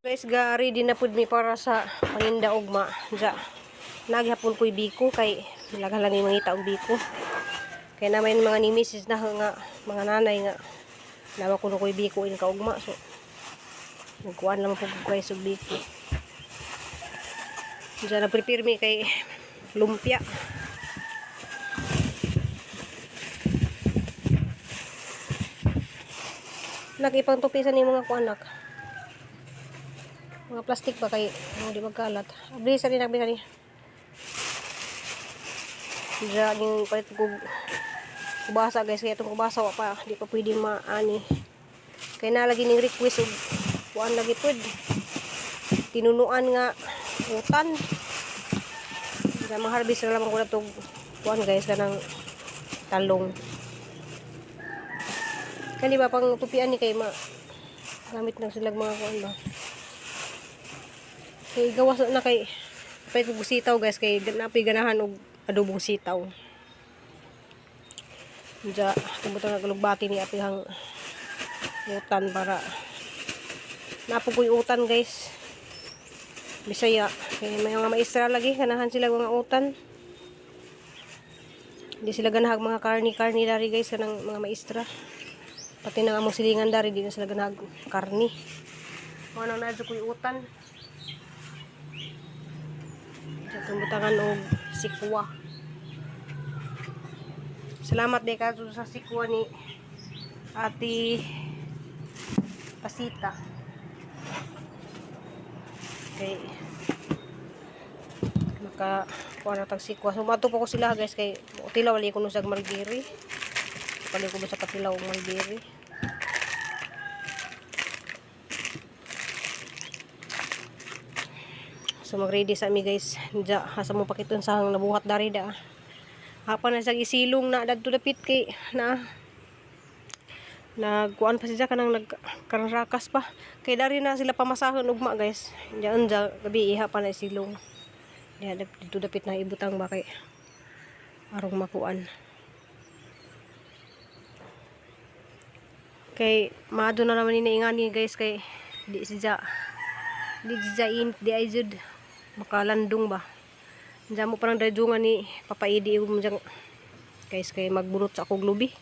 Guys, gari din na pud mi para sa paninda ugma. Ja. Naghapon ko'y biko kay laghalang yung mangita og biko. Kay na may mga ni misis na nga mga nanay nga nawa ko ko'y biko in ka ugma. So nagkuan lang po guys og biko. Ja na prepare mi kay lumpia. Nakipang tupisan ni mga kuanak. Mga plastic ba kay hindi magkalat. Abli sa din ni. Diyan yung palit ko kubasa guys, kaya itong kubasa wa pa di pa pwede maani. Kaya nalagi ning request og kuan lagi pud. Tinunuan nga utan. Diyan maharbis na lamang ko na itong kuan guys kanang talong. Kani ba pang tupian ni kay gamit na sila mga kuan ba. Kay gawas na kay pay ko sitaw guys kay napi ganahan og adobong sitaw. Diya tumuto na galugbati ni apihang utan para napugoy utan guys. Bisaya kay may mga maestra lagi ganahan sila mga utan. Hindi sila ganahag mga karni dari guys kanang mga maestra. Pati na among silingan dari di na sila ganahag karni. Ano na koy utan. Tumbutangan og sikwa. Salamat day ka sa sikwa ni Ate Pasita. Okay. Kuha na tag sikwa. Sumato po ko sila guys kay utilaw wali ko no sa margiri. Pali ko sa patilaw og margiri. So mag-ready sa mi guys. Diya hasa mo pakiton sa hang nabuhat dari da. Hapa na sa isilong na dadto dapit kay na nagkuan pa siya kanang nagkararakas pa. Kay dari na sila pamasahon ugma guys. Diyan gabi iha pa na isilong. Diya dito dapit na ibutang ba kay arong makuan. Kay maado na naman ni ingani guys kay di siya di ay jud makalandong ba. Diyan mo parang dayungan ni papaidi mo dyan guys kay magbunot sa akong lubi.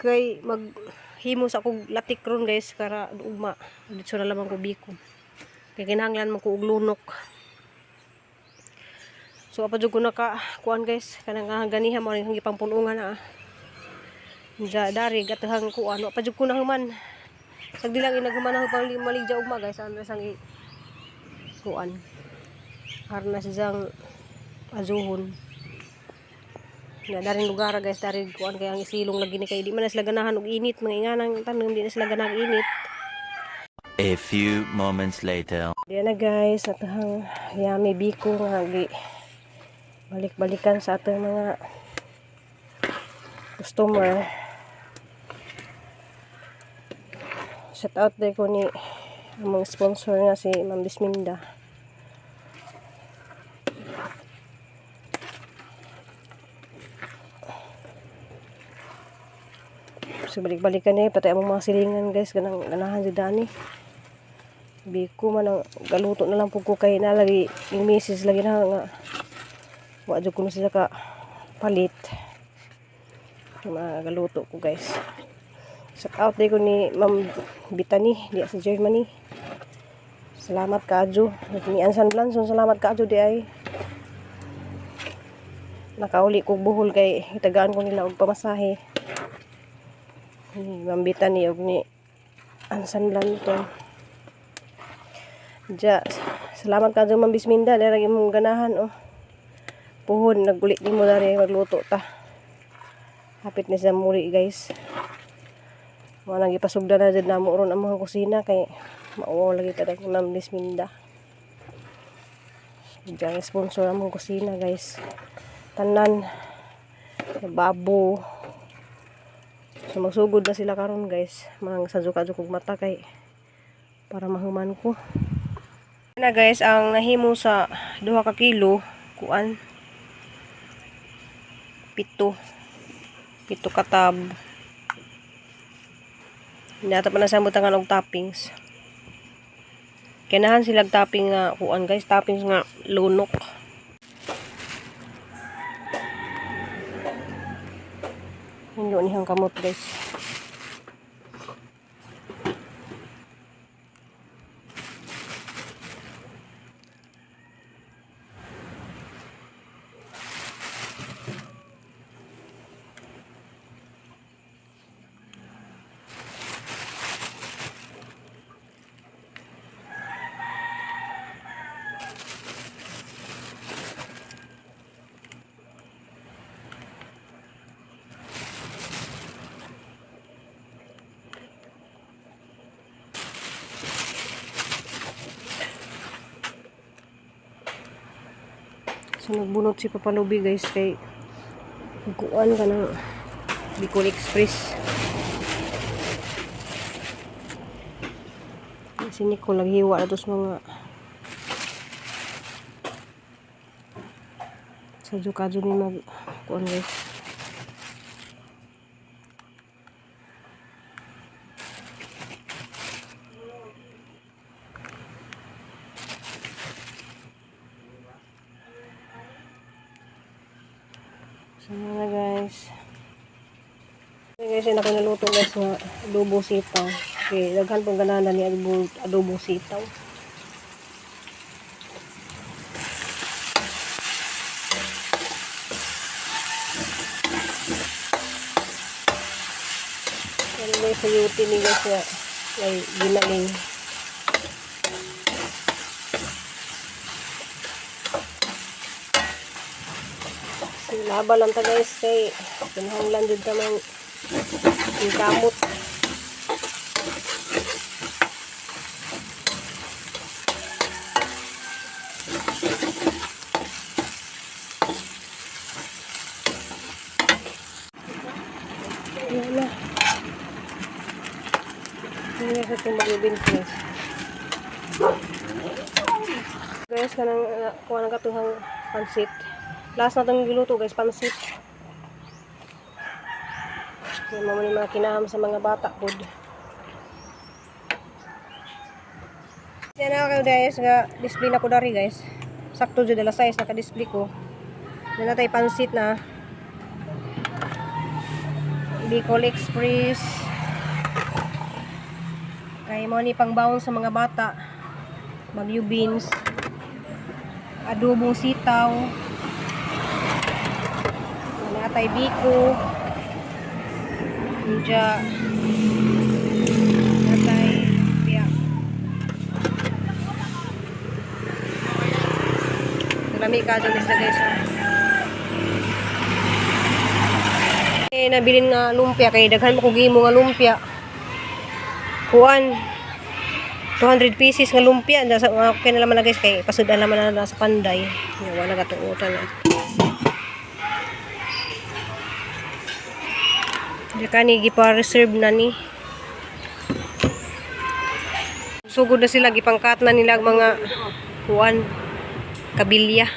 Kay maghimo sa akong latik ron guys para ugma. Dito na lamang ko biko. Kay kinahanglan man ko og lunok. So apa jud ko naka kuan guys kanang ganiha mo ning gipang pulungan na. Diyan dari gatahang kuan apa jud ko na human. Sagdi lang inaghuman na maligja ugma guys ano sang kuan. Harna siyang azuhon. Na daring lugar guys, dari kuan kay ang isilong lagi ni kay di man na sila ganahan og init, mga inganang tanom di na sila ganahan init. A few moments later. Diyan na guys, atahang yummy biko nga gi balik-balikan sa atong mga customer. Shout out day ko ni among sponsor nga si Ma'am Bisminda. So balik-balikan ni pati among mga silingan guys ganang ganahan jud ani. Biko man ang galuto na lang pug ko kay nalagi yung misis lagi na nga wa jud kuno sila ka palit. Galuto ko guys. Shout out day ko ni Ma'am Bitani di sa Germany. Salamat kaadyo. Ni Ansan Blanson salamat kaadyo di ay. Nakauli kog buhol kay itagaan ko nila og pamasahe. Ni Ma'am Bitani og ni Ansan Blanton. Diya, salamat ka dyan Ma'am Bisminda. Dahil mong ganahan oh. Puhon, nagulit din mo dari magluto ta. Hapit na siya muli guys. Mga nagipasugda na dyan na mo ron ang mga kusina. Kay mauwaw lagi ka dyan Ma'am Bisminda. Diyan, sponsor ang mga kusina guys. Tanan. Babo. So magsugod na sila karon guys. Mga sadyo-kadyo mata kay para mahuman ko. Na guys, ang nahimo sa 2 ka kilo kuan 7 katab. Nata pa na sa butangan og toppings. Kinahan silang topping nga kuan guys, toppings nga lunok. Hindo nihang kamot guys. So nagbunot si Papa Luby guys kay kuan ka ng Bicol Express. Si Nicole naghiwa na tos mga sa jukadyo ni mag kuan guys. So na guys. Okay guys, yun ako naluto guys nga adobo sitaw. Okay, daghan pong ganahan ni adobo sitaw. Yan guys, sa yuti ni guys nga ay ginaling. Laba lang ta guys kay pinahanglan jud ta mang kamot. Wala. Ini sa tumagubin guys. Guys, kanang kuha ng katuhang pansit. Last na itong giluto guys, pansit. Yung mga kinaham sa mga bata po. Yan na kayo guys, display na ko dari guys. Sakto dyan, alas 6 naka-display ko. Yan na tayo pansit na. Bicol Express. Kaya mo ni pang bawon sa mga bata. Magyu beans. Adobong sitaw. Natay biko. Inja. Natay piya. Nalami ka dyan isa guys. Nabilin nga lumpia kay daghan mo kog imo nga lumpia. Kuan 200 pieces nga lumpia sa okay na naman na guys kay pasudan naman na sa Panday. Wala gatuutan na. Di kani gipa-reserve na ni. Sugod na sila gipangkat na nila mga kuan kabilya.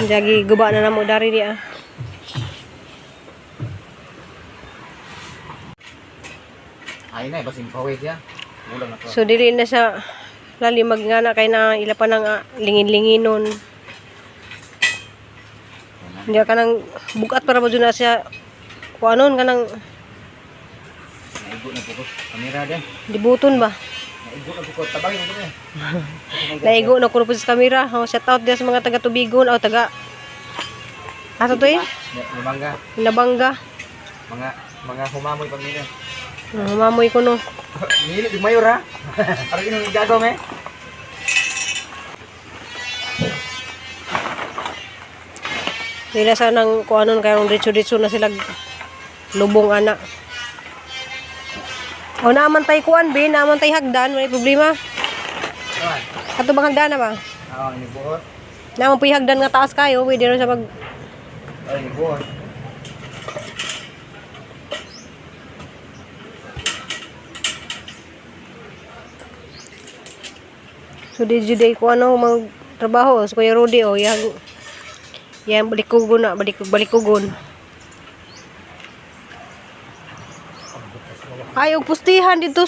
Jagi guba na namo dari dia. Ay na, basing pawid ya. Ulang na to. So dili na sa lalim magngana kay na ila pa nang lingin-linginon. Hindi ka nang bukat para mo dyan na siya kuanon ka nang Naigo na po ko. Kamera din. dibuton ba? Naigo na po ko. Tabangin mo din eh. Naigo na ko po sa kamera. Shout out din sa mga taga Tubigon o taga ato to eh? Lumangga. Nabangga. Mga humamoy pag nila. Mamoy ko no. Nili, di mayor ha. Parang yun yung gagaw me. Nila sa nang kuanon kayong ditso-ditso na sila lubong ana. O naaman tay kuan be, naaman tay hagdan, may problema. Awan. Ato bang hagdan na ba? Oo, ini buot. Naaman po hagdan nga taas kayo, pwede rin sa mag Oo, ini buot. so di juday ko ano mag trabaho so Kuya Rudy o yang balikugon na balikugon ay og pustihan dito